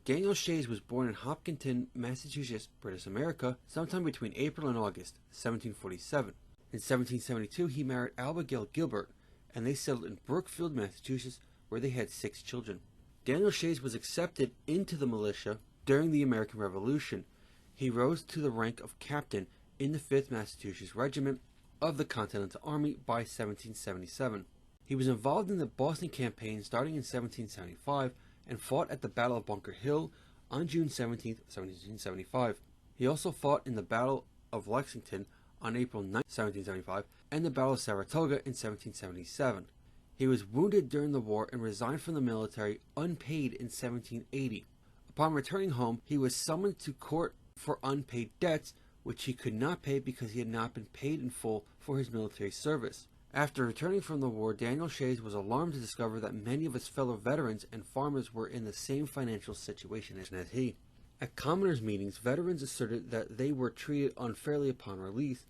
Daniel Shays was born in Hopkinton, Massachusetts, British America, sometime between April and August 1747. In 1772, he married Abigail Gilbert, and they settled in Brookfield, Massachusetts, where they had 6 children. Daniel Shays was accepted into the militia during the American Revolution. He rose to the rank of captain in the 5th Massachusetts Regiment of the Continental Army by 1777. He was involved in the Boston campaign starting in 1775 and fought at the Battle of Bunker Hill on June 17, 1775. He also fought in the Battle of Lexington on April 9, 1775, and the Battle of Saratoga in 1777. He was wounded during the war and resigned from the military unpaid in 1780. Upon returning home, he was summoned to court for unpaid debts, which he could not pay because he had not been paid in full for his military service. After returning from the war, Daniel Shays was alarmed to discover that many of his fellow veterans and farmers were in the same financial situation as he. At commoners' meetings, veterans asserted that they were treated unfairly upon release.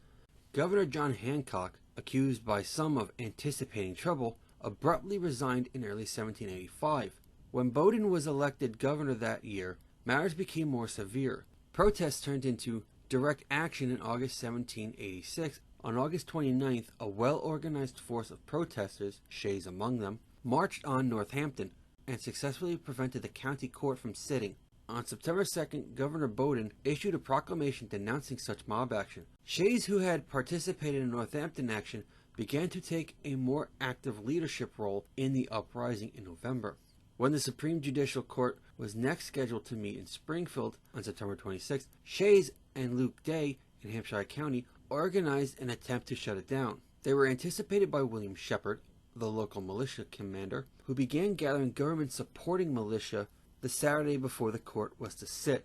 Governor John Hancock, accused by some of anticipating trouble, abruptly resigned in early 1785. When Bowdoin was elected governor that year, matters became more severe. Protests turned into direct action in August 1786. On August 29th, a well-organized force of protesters, Shays among them, marched on Northampton and successfully prevented the county court from sitting. On September 2nd, Governor Bowdoin issued a proclamation denouncing such mob action. Shays, who had participated in Northampton action, began to take a more active leadership role in the uprising in November. When the Supreme Judicial Court was next scheduled to meet in Springfield on September 26th, Shays and Luke Day in Hampshire County organized an attempt to shut it down. They were anticipated by William Shepard, the local militia commander, who began gathering government-supporting militia the Saturday before the court was to sit.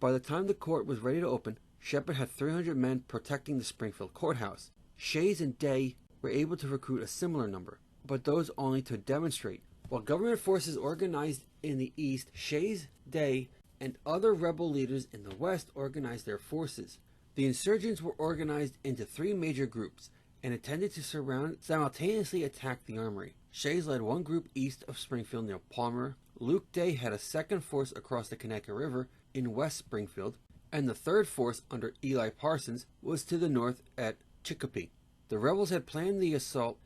By the time the court was ready to open, Shepard had 300 men protecting the Springfield courthouse. Shays and Day were able to recruit a similar number, but those only to demonstrate. While government forces organized in the east, Shays, Day, and other rebel leaders in the west organized their forces. The insurgents were organized into 3 major groups and intended to simultaneously attack the armory. Shays led one group east of Springfield near Palmer. Luke Day had a second force across the Connecticut River in West Springfield, and the third force under Eli Parsons was to the north at Chicopee. The rebels had planned their assault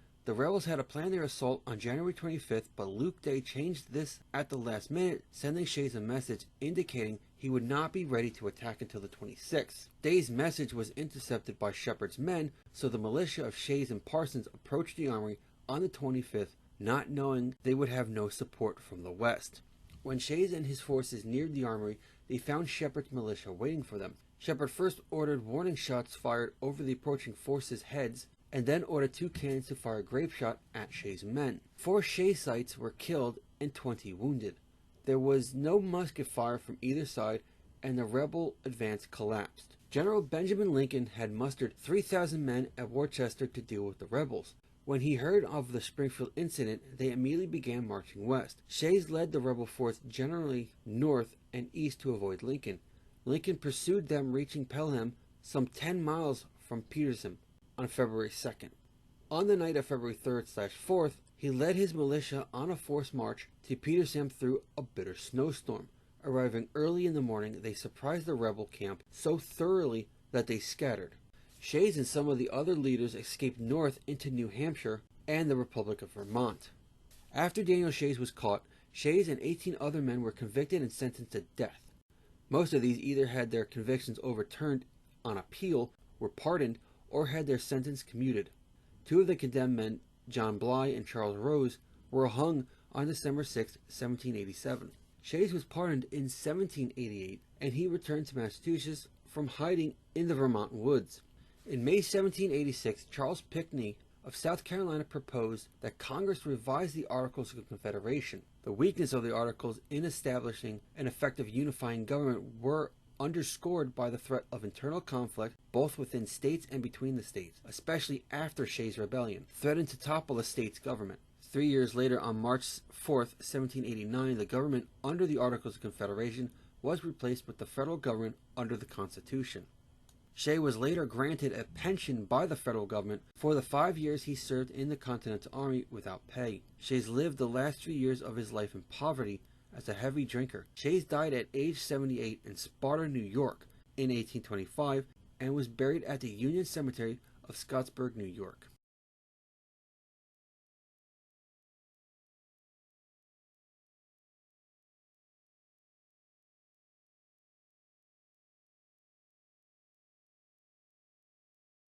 on January 25th, but Luke Day changed this at the last minute, sending Shays a message indicating he would not be ready to attack until the 26th. Day's message was intercepted by Shepard's men, so the militia of Shays and Parsons approached the armory on the 25th, not knowing they would have no support from the west. When Shays and his forces neared the armory, they found Shepard's militia waiting for them. Shepard first ordered warning shots fired over the approaching forces' heads, and then ordered 2 cannons to fire grape shot at Shays' men. 4 Shaysites were killed and 20 wounded. There was no musket fire from either side, and the rebel advance collapsed. General Benjamin Lincoln had mustered 3,000 men at Worcester to deal with the rebels. When he heard of the Springfield incident, they immediately began marching west. Shays led the rebel force generally north and east to avoid Lincoln. Lincoln pursued them, reaching Pelham, some 10 miles from Petersham, on February 2nd. On the night of February 3rd/4th, he led his militia on a forced march to Petersham through a bitter snowstorm. Arriving early in the morning, they surprised the rebel camp so thoroughly that they scattered. Shays and some of the other leaders escaped north into New Hampshire and the Republic of Vermont. After Daniel Shays was caught, Shays and 18 other men were convicted and sentenced to death. Most of these either had their convictions overturned on appeal, were pardoned, or had their sentence commuted. 2 of the condemned men, John Bly and Charles Rose, were hung on December 6, 1787. Shays was pardoned in 1788, and he returned to Massachusetts from hiding in the Vermont woods. In May 1786, Charles Pinckney of South Carolina proposed that Congress revise the Articles of Confederation. The weakness of the Articles in establishing an effective unifying government were underscored by the threat of internal conflict both within states and between the states, especially after Shays Rebellion threatened to topple the state's government. 3 years later, on March 4th, 1789, the government under the Articles of Confederation was replaced with the federal government under the Constitution. Shay was later granted a pension by the federal government for the 5 years he served in the Continental Army without pay. Shays lived the last 3 years of his life in poverty as a heavy drinker. Shays died at age 78 in Sparta, New York in 1825 and was buried at the Union Cemetery of Scottsburg, New York.